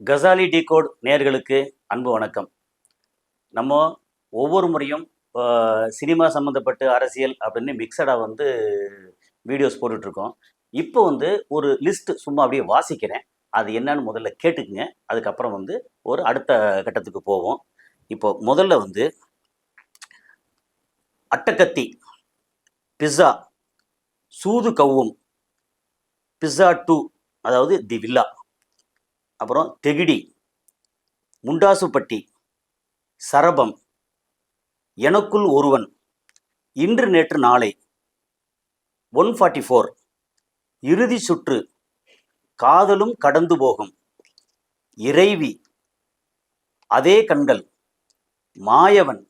Ghazali decode நேயர்களுக்கு அன்பு வணக்கம். நம்ம ஒவ்வொரு முறையும் சினிமா சம்மந்தப்பட்டு அரசியல் அப்படின்னு மிக்சடாக வீடியோஸ் போட்டுட்ருக்கோம். இப்போ ஒரு லிஸ்ட் சும்மா அப்படியே வாசிக்கிறேன். அது என்னன்னு முதல்ல கேட்டுக்குங்க. அதுக்கப்புறம் ஒரு அடுத்த கட்டத்துக்கு போவோம். இப்போ முதல்ல அட்டகத்தி, பிஸ்ஸா, சூது கவ்வும், பிஸ்ஸா 2 அதாவது தி வில்லா, அப்புறம் தெகிடி, முண்டாசுப்பட்டி, சரபம், எனக்குள் ஒருவன், இன்று நேற்று நாளை, 144, இறுதி சுற்று, காதலும் கடந்து போகும், இறைவி, அதே கண்கள், மாயவன்,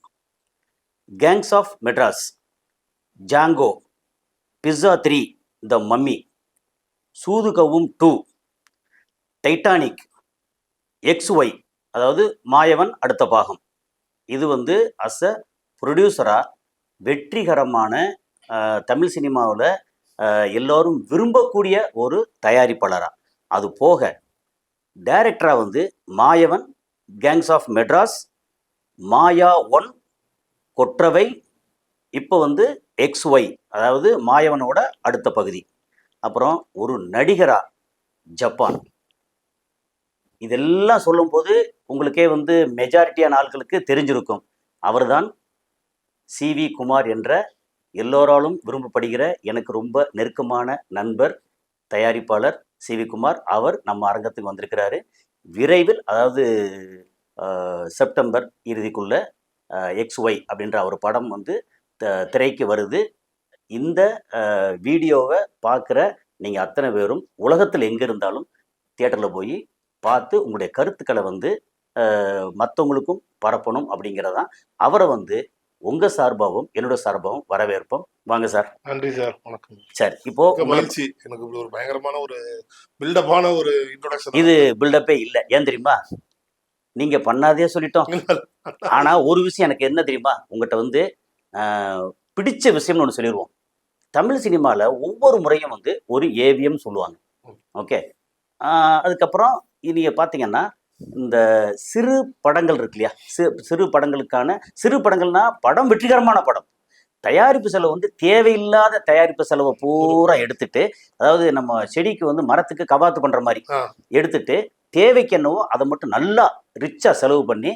gangs of Madras, Django, pizza 3 the mummy, சூதுகவும் 2, Titanic, XY அதாவது மாயவன் அடுத்த பாகம். இது அஸ் அ ப்ரொடியூசராக வெற்றிகரமான தமிழ் சினிமாவில் எல்லோரும் விரும்பக்கூடிய ஒரு தயாரிப்பாளராக, அது போக டைரக்டராக மாயவன், கேங்ஸ் ஆஃப் மெட்ராஸ், மாயா 1, கொற்றவை, இப்போ XY அதாவது மாயவனோட அடுத்த பகுதி. அப்புறம் ஒரு நடிகரா ஜப்பான். இதெல்லாம் சொல்லும்போது உங்களுக்கே மெஜாரிட்டியான ஆட்களுக்கு தெரிஞ்சிருக்கும். அவர்தான் CV குமார் என்ற எல்லோராலும் விரும்பப்படுகிற எனக்கு ரொம்ப நெருக்கமான நண்பர், தயாரிப்பாளர் CV குமார். அவர் நம்ம அரங்கத்துக்கு வந்திருக்கிறாரு. விரைவில், அதாவது செப்டம்பர் இறுதிக்குள்ள XY அப்படின்ற ஒரு படம் திரைக்கு வருது. இந்த வீடியோவை பார்க்குற நீங்கள் அத்தனை பேரும் உலகத்தில் எங்கே இருந்தாலும் தியேட்டரில் போய் பார்த்து உங்களுடைய கருத்துக்களை மற்றவங்களுக்கும் பரப்பணும் அப்படிங்கிறதான். அவரை உங்கள் சார்பாகவும் என்னோட சார்பாகவும் வரவேற்போம். வாங்க சார். நன்றி சார். வணக்கம். சரி, இப்போ மகிழ்ச்சி. எனக்கு ஒரு பயங்கரமான ஒரு பில்டப்பான ஒரு இன்ட்ரோடக்ஷன். இது பில்டப்பே இல்லை. ஏன் தெரியுமா? நீங்கள் பண்ணாதே சொல்லிட்டோம். ஆனால் ஒரு விஷயம் எனக்கு என்ன தெரியுமா, உங்கள்கிட்ட பிடிச்ச விஷயம்னு ஒன்று சொல்லிடுவோம். தமிழ் சினிமாவில் ஒவ்வொரு முறையும் ஒரு ஏவிஎம் சொல்லுவாங்க. ஓகே, அதுக்கப்புறம் நீங்கள் பார்த்தீங்கன்னா இந்த சிறு படங்கள் இருக்கு இல்லையா, சிறு படங்களுக்கான சிறு படங்கள்னா படம் வெற்றிகரமான படம், தயாரிப்பு செலவு தேவையில்லாத தயாரிப்பு செலவை பூரா எடுத்துட்டு, அதாவது நம்ம செடிக்கு மரத்துக்கு கவாத்து பண்ணுற மாதிரி எடுத்துட்டு, தேவைக்கு என்னவோ அதை மட்டும் நல்லா ரிச்சாக செலவு பண்ணி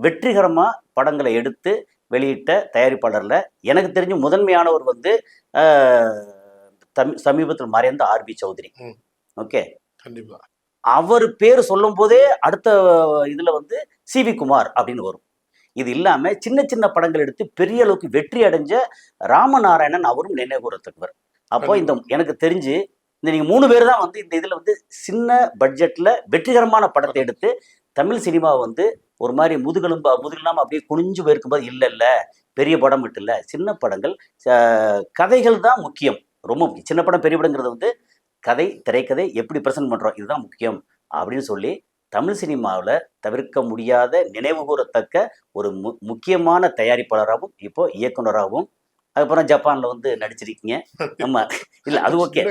வெற்றிகரமாக படங்களை எடுத்து வெளியிட்ட தயாரிப்பாளரில் எனக்கு தெரிஞ்ச முதன்மையானவர் சமீபத்தில் மறைந்த RB சௌத்ரி. ஓகே, கண்டிப்பா அவர் பேர் சொல்லும் போதே அடுத்த இதுல CV குமார் அப்படின்னு வரும். இது இல்லாம சின்ன சின்ன படங்கள் எடுத்து பெரிய அளவுக்கு வெற்றி அடைஞ்ச ராமநாராயணன் அவரும் நினைவுகூரத்தக்கவர். அப்போ இந்த எனக்கு தெரிஞ்சு நீங்க 3 பேர் தான் இந்த இதுல சின்ன பட்ஜெட்ல வெற்றிகரமான படத்தை எடுத்து தமிழ் சினிமா ஒரு மாதிரி முதுகெலும்பாம அப்படியே குனிஞ்சு போயிருக்கும்போது இல்ல பெரிய படம் மட்டும் இல்ல, சின்ன படங்கள், கதைகள் தான் முக்கியம், ரொம்ப முக்கியம். சின்ன படம் பெரிய படங்கிறது கதை, திரைக்கதை எப்படி பிரசன்ட் பண்ணுறோம், இதுதான் முக்கியம் அப்படின்னு சொல்லி தமிழ் சினிமாவில் தவிர்க்க முடியாத நினைவுகூரத்தக்க ஒரு முக்கியமான தயாரிப்பாளராகவும் இப்போ இயக்குனராகவும், அதுக்கப்புறம் ஜப்பான்ல நடிச்சிருக்கீங்க. நம்ம இல்ல அது ஓகே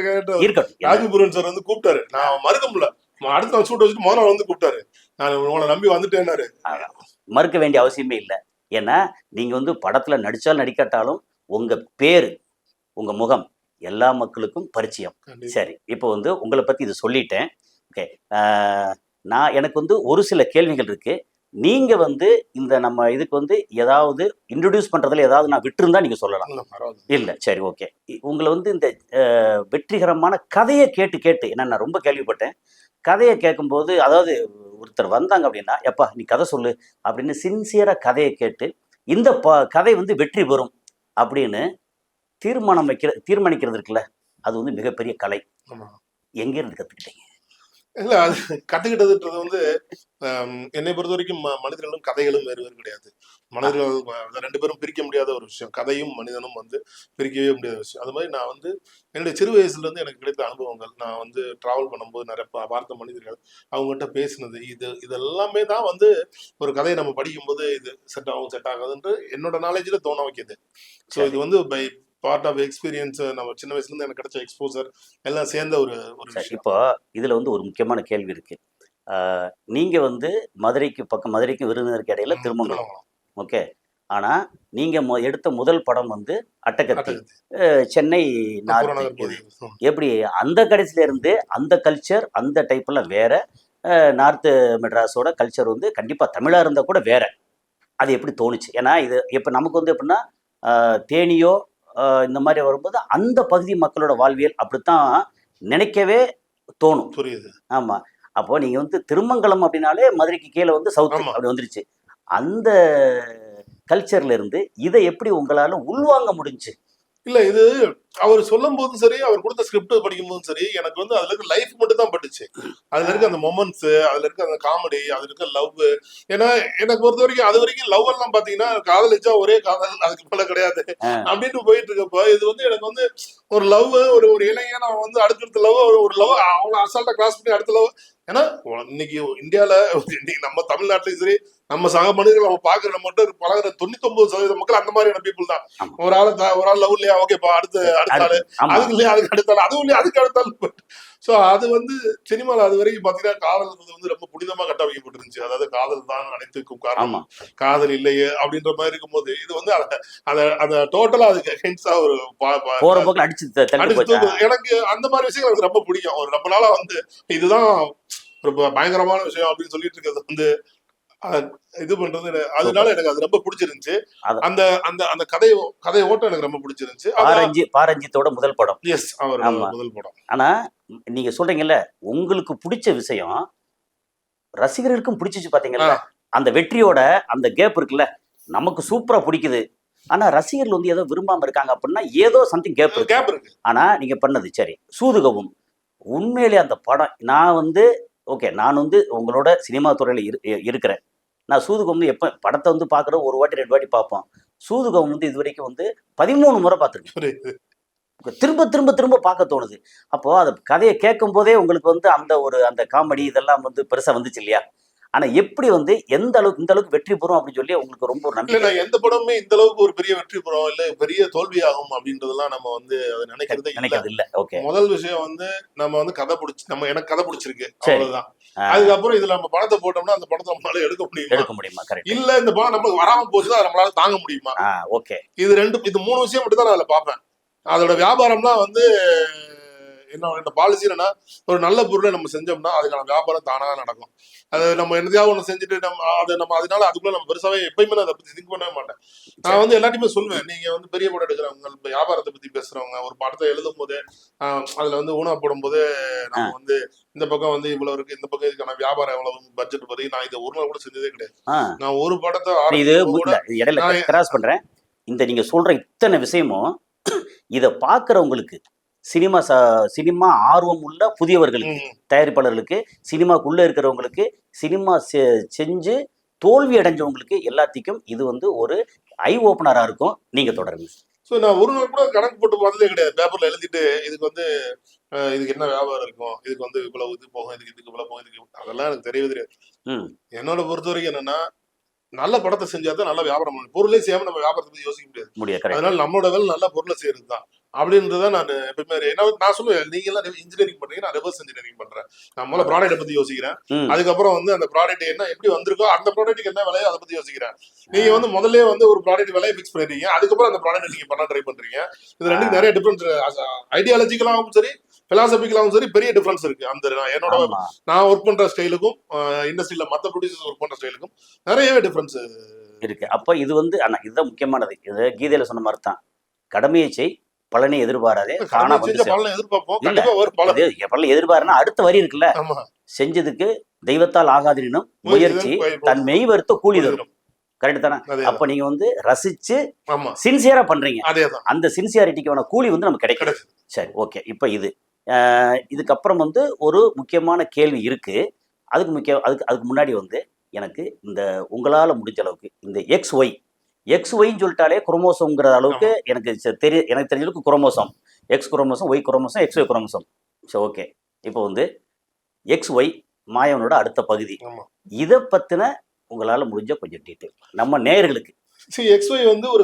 இருக்கட்டும். ராஜபுரன் சார் கூப்பிட்டாரு, நான் மறுக்க முடியல, அடுத்த நாள் ஷூட் வச்சுட்டு முதல் நாள் கூப்பிட்டாரு, நான் உங்களை நம்பி வந்துட்டேன்னாரு. மறுக்க வேண்டிய அவசியமே இல்லை. ஏன்னா நீங்க படத்துல நடிச்சாலும் நடிக்காட்டாலும் உங்க பேரு, உங்க முகம் எல்லா மக்களுக்கும் பரிச்சயம். சரி, இப்போ உங்களை பத்தி இது சொல்லிட்டேன். ஓகே, நான் எனக்கு ஒரு சில கேள்விகள் இருக்கு. நீங்க இந்த நம்ம இதுக்கு ஏதாவது இன்ட்ரோடியூஸ் பண்றதுல ஏதாவது நான் விட்டுருந்தா நீங்க சொல்லலாம். இல்ல, சரி, ஓகே. உங்களை இந்த வெற்றிகரமான கதையை கேட்டு ஏன்னா நான் ரொம்ப கேள்விப்பட்டேன். கதையை கேட்கும்போது, அதாவது ஒருத்தர் வந்தாங்க அப்படின்னா, எப்பா நீ கதை சொல்லு அப்படின்னு சின்சியரா கதையை கேட்டு இந்த கதை வெற்றி பெறும் அப்படின்னு தீர்மானிக்கிறது இருக்குல்ல, அது மிகப்பெரிய கலை. எங்க இருந்து கத்துக்கிட்டீங்க? இல்ல, அது கத்துக்கிட்டதுன்றது என்னை பொறுத்த வரைக்கும் மனிதர்களும் கதைகளும் வேறு வேறு கிடையாது. மனிதர்கள் 2 பேரும் பிரிக்க முடியாத ஒரு விஷயம். கதையும் மனிதனும் பிரிக்கவே முடியாத விஷயம். அது மாதிரி நான் என்னுடைய சிறு வயசுல இருந்து எனக்கு கிடைத்த அனுபவங்கள், நான் டிராவல் பண்ணும்போது நிறைய பார்த்த மனிதர்கள், அவங்ககிட்ட பேசினது, இதெல்லாமே தான் ஒரு கதையை நம்ம படிக்கும்போது இது செட் ஆகும் செட் ஆகாதுன்ற என்னோட நாலேஜ்ல தோண வைக்கிது. ஸோ இது பை பார்ட் ஆஃப் எக்ஸ்பீரியன்ஸ், நம்ம சின்ன வயசுல இருந்து எனக்கு கிடைச்ச எக்ஸ்போசர் எல்லாம் சேர்ந்த ஒரு விஷயம். இப்போ இதுல ஒரு முக்கியமான கேள்வி இருக்கு. நீங்க வந்து மதுரைக்கும் விருதுநகருக்கு இடையில திருமங்கலம். ஓகே. ஆனா நீங்க எடுத்த முதல் படம் வந்து அட்டகத்தி, சென்னை நார்த். இது எப்படி அந்த கடைசியில இருந்து அந்த கல்ச்சர் அந்த டைப்லாம் வேற, நார்த்து மெட்ராஸோட கல்ச்சர் வந்து கண்டிப்பா தமிழா இருந்தா கூட வேற. அது எப்படி தோணுச்சு? ஏன்னா இது இப்ப நமக்கு வந்து எப்படின்னா தேனியோ இந்த மாதிரி வரும்போது அந்த பகுதி மக்களோட வாழ்வியல் அப்படித்தான் நினைக்கவே தோணும். புரியுது. ஆமா. அப்போ நீங்க வந்து திருமங்கலம் அப்படின்னாலே மதுரைக்கு கீழே வந்து சவுத் அப்படி வந்துருச்சு. அந்த கல்ச்சர்ல இருந்து இதை எப்படி உங்களால உள்வாங்க முடிஞ்சு? இல்ல இது அவர் சொல்லும் போதும் சரி, அவர் கொடுத்த ஸ்கிரிப்ட் படிக்கும் போதும் சரி, எனக்கு வந்து அதுல இருக்க லைஃப் மட்டும் தான் பட்டுச்சு. அதுல இருக்க அந்த மொமெண்ட்ஸ், அதுல இருக்க அந்த காமெடி, அதுல இருக்க லவ். ஏன்னா எனக்கு பொறுத்த வரைக்கும் அது வரைக்கும் லவ் எல்லாம் பாத்தீங்கன்னா காதலிச்சா ஒரே காதல், அதுக்கு மேல கிடையாது அப்படின்னு போயிட்டு இருக்கப்ப, இது வந்து எனக்கு வந்து ஒரு லவ், ஒரு ஒரு இளைஞன் அவன் வந்து அடுத்தடுத்த லவ், ஒரு லவ் அவனை அசால்ட்டா கிராஸ் பண்ணி அடுத்த லவ். ஏன்னா இன்னைக்கு இந்தியால இன்னைக்கு நம்ம தமிழ்நாட்டிலையும் சரி, நம்ம சக மனிதர்கள் நம்ம பாக்குற மட்டும் பழகிற 99% மக்கள் அந்த மாதிரியான பீப்புள் தான். ஒரு ஆள் லவ் இல்லையா, ஓகேப்பா, அடுத்த ஆளு, அதுக்கு இல்லையா, அதுக்கு அடுத்த ஆளு, அதுவும் இல்லையா, அதுக்கு அடுத்த ஆளு. சோ அது வந்து சினிமால அது வரைக்கும் பாத்தீங்கன்னா காதல் வந்து ரொம்ப புனிதமா கட்டமைக்கப்பட்டிருந்துச்சு. அதாவது காதல் தான் அனைத்துக்கும் காரணம், காதல் இல்லையே அப்படின்ற மாதிரி இருக்கும்போது இது வந்து அத டோட்டலா அதுக்கு அகைன்ஸ்டா ஒரு அடிச்சு. எனக்கு அந்த மாதிரி விஷயம் எனக்கு ரொம்ப பிடிக்கும். ஒரு ரொம்ப நாளா வந்து இதுதான் ரொம்ப பயங்கரமான விஷயம் அப்படின்னு சொல்லிட்டு இருக்கிறது வந்து இது பண்றது, அதனால எனக்கு அது ரொம்ப பிடிச்சிருந்துச்சு. அந்த அந்த அந்த கதை ஓட்டம் எனக்கு ரொம்ப பிடிச்சிருந்துச்சு. பாரஞ்சித்தோட முதல் படம். எஸ், அவர் முதல் படம். ஆனா நீங்க சொல்றீங்கல்ல உங்களுக்கு பிடிச்ச விஷயம் ரசிகர்களுக்கும் பிடிச்சிச்சு பாத்தீங்களா? அந்த வெற்றியோட அந்த கேப் இருக்குல்ல, நமக்கு சூப்பரா பிடிக்குது. ஆனா ரசிகர்கள் வந்து ஏதோ விரும்பாம இருக்காங்க அப்படின்னா ஏதோ சம்திங் கேப் இருக்கு. ஆனா நீங்க பண்ணது சரி, சூதுகவும் உண்மையிலே அந்த படம் நான் வந்து ஓகே, நான் வந்து உங்களோட சினிமா துறையில இருக்கிறேன். நான் சூதுகம் வந்து எப்போ படத்தை வந்து பார்க்குறோம், ஒரு வாட்டி 2 வாட்டி பார்ப்போம். சூதுகம் வந்து இது வரைக்கும் வந்து 13 முறை பார்த்துருக்கேன். திரும்ப திரும்ப திரும்ப பார்க்க தோணுது. அப்போ அது கதையை கேட்கும் போதே உங்களுக்கு வந்து அந்த காமெடி இதெல்லாம் வந்து பெருசா வந்துச்சு இல்லையா? ஆனா எப்படி வந்து எந்த அளவுக்கு இந்த அளவுக்கு வெற்றி பெறும் அப்படின்னு சொல்லி உங்களுக்கு ரொம்ப ஒரு நம்பிக்கை? எந்த படமே இந்த அளவுக்கு ஒரு பெரிய வெற்றி பெறும் இல்ல பெரிய தோல்வி ஆகும் அப்படின்றதெல்லாம் நம்ம வந்து அதை நினைக்கிறது இல்ல. ஓகே. முதல் விஷயம் வந்து நம்ம வந்து கதை பிடிச்சி எனக்கு கதை பிடிச்சிருக்கு, அவ்வளவுதான். அதுக்கப்புறம் இதுல நம்ம படத்தை போட்டோம்னா அந்த படத்தை நம்மளால எடுக்க முடியுமா? இல்ல இந்த படம் நமக்கு வராம போச்சுன்னா அதை நம்மளால தாங்க முடியுமா? ஓகே. இது 3 விஷயம் மட்டும் தான் நான் அதுல பார்ப்பேன். அதோட வியாபாரம்லாம் வந்து என்ன பாலிசி என்னன்னா, ஒரு நல்ல பொருளை நம்ம செஞ்சோம்னா அதுக்கான வியாபாரம் தானா நடக்கும். அது நம்ம என்னதையாவது ஒண்ணு செஞ்சுட்டு நம்ம அதனால அதுக்குள்ள நம்ம பெருசாவே எப்பயுமே அதை பத்தி திங்க் பண்ணவே மாட்டேன். நான் வந்து எல்லாத்தையுமே சொல்லுவேன், நீங்க வந்து பெரிய படம் எடுக்கிறவங்க, வியாபாரத்தை பத்தி பேசுறவங்க, ஒரு படத்தை எழுதும் போது அதுல வந்து ஊனா போடும் போது நம்ம வந்து இந்த பக்கம் வந்து இவ்வளவு இருக்கு, இந்த பக்கம் இதுக்கான வியாபாரம் எவ்வளவு பட்ஜெட் பத்தி நான் இதை ஒரு நாள் கூட செஞ்சதே கிடையாது. நான் ஒரு படத்தை இடையில கிராஸ் பண்றேன். இந்த நீங்க சொல்ற இத்தனை விஷயமும் இதை பார்க்குறவங்களுக்கு, சினிமா ஆர்வம் உள்ள புதியவர்களுக்கு, தயாரிப்பாளர்களுக்கு, சினிமாக்குள்ள இருக்கிறவங்களுக்கு, சினிமா செஞ்சு தோல்வி அடைஞ்சவங்களுக்கு எல்லாத்துக்கும் இது வந்து ஒரு ஐ ஓப்பனரா இருக்கும். நீங்க தொடருங்க. ஸோ நான் ஒரு நாள் கூட கணக்கு போட்டு பார்த்ததே கிடையாது. பேப்பர்ல எழுதிட்டு இதுக்கு வந்து இதுக்கு என்ன வியாபாரம் இருக்கும், இதுக்கு வந்து இவ்வளவு இது போகும், இதுக்கு இவ்வளவு போகும், இதுக்கு அதெல்லாம் எனக்கு தெரியவே தெரியாது. என்னோட பொறுத்த வரைக்கும் என்னன்னா, நல்ல படத்தை செஞ்சாதான் நல்ல வியாபாரம் பண்ணணும். பொருளே செய்யாம நம்ம வியாபாரத்தை பத்தி யோசிக்க முடியாது. அதனால நம்மளோட வேலை நல்ல பொருளை செய்யறது தான் அப்படின்றத நான் எப்பவுமே நான் சொல்லுவேன், நீங்க எல்லாம் இன்ஜினியரிங் பண்றீங்க, நான் ரிவர்ஸ் இன்ஜினியரிங் பண்றேன். நான் முதல்ல ப்ராடக்ட்டை பத்தி யோசிக்கிறேன். அதுக்கப்புறம் வந்து அந்த ப்ராடக்ட் என்ன எப்படி வந்திருக்கோ அந்த ப்ராடக்ட்டுக்கு என்ன விலையோ அதை பத்தி யோசிக்கிறேன். நீங்க வந்து முதல்ல வந்து ஒரு ப்ராடக்ட் விலையை ஃபிக்ஸ் பண்ணிடுறீங்க, அதுக்கப்புறம் அந்த ப்ராடக்ட் நீங்க பண்ண ட்ரை பண்றீங்க. இது ரெண்டுக்கு நிறைய டிஃபரன்ஸ், ஐடியாலஜிக்கலாவும் சரி பிலாசபிக்கலாவும் சரி பெரிய டிஃபரன்ஸ் இருக்கு. என்னோட நான் ஒர்க் பண்ற ஸ்டைலுக்கும் இண்டஸ்ட்ரியில மற்ற ப்ரொடியூசர்ஸ் ஒர்க் பண்ற ஸ்டைலுக்கும் நிறையவே டிஃபரன்ஸ் இருக்கு. அப்ப இது வந்து இதுதான் முக்கியமானது. இது கீதையில சொன்ன மாதிரி தான், கடமையை செய், பலனை எதிர்பாராதே, பலனை எதிர்பாருன்னா அடுத்த வரி இருக்குல்ல, செஞ்சதுக்கு தெய்வத்தால் ஆகாதினும் முயற்சி தன் மெய் வருத்த கூலி தரும். கரெக்ட் தானே? அப்ப நீங்க வந்து ரசிச்சு சின்சியரா பண்றீங்க, அந்த சின்சியாரிட்டிக்கான கூலி வந்து நமக்கு கிடைக்கிறது. சரி, ஓகே. இப்ப இதுக்கப்புறம் வந்து ஒரு முக்கியமான கேள்வி இருக்கு. அதுக்கு முன்னாடி வந்து எனக்கு இந்த உங்களால முடிஞ்ச அளவுக்கு இந்த எக்ஸ்ஒய்ன்னு சொல்லிட்டாலே குரோமோசோம்ங்கிற அளவுக்கு எனக்கு தெரிஞ்ச அளவுக்கு chromosome, X chromosome, Y chromosome, X Y chromosome. சரி, ஓகே. இப்போ வந்து எக்ஸ்ஒய் மாயவனோட அடுத்த பகுதி, இதை பத்தின உங்களால முடிஞ்ச கொஞ்சம் டீட்டெயில் நம்ம நேயர்களுக்கு. XY வந்து ஒரு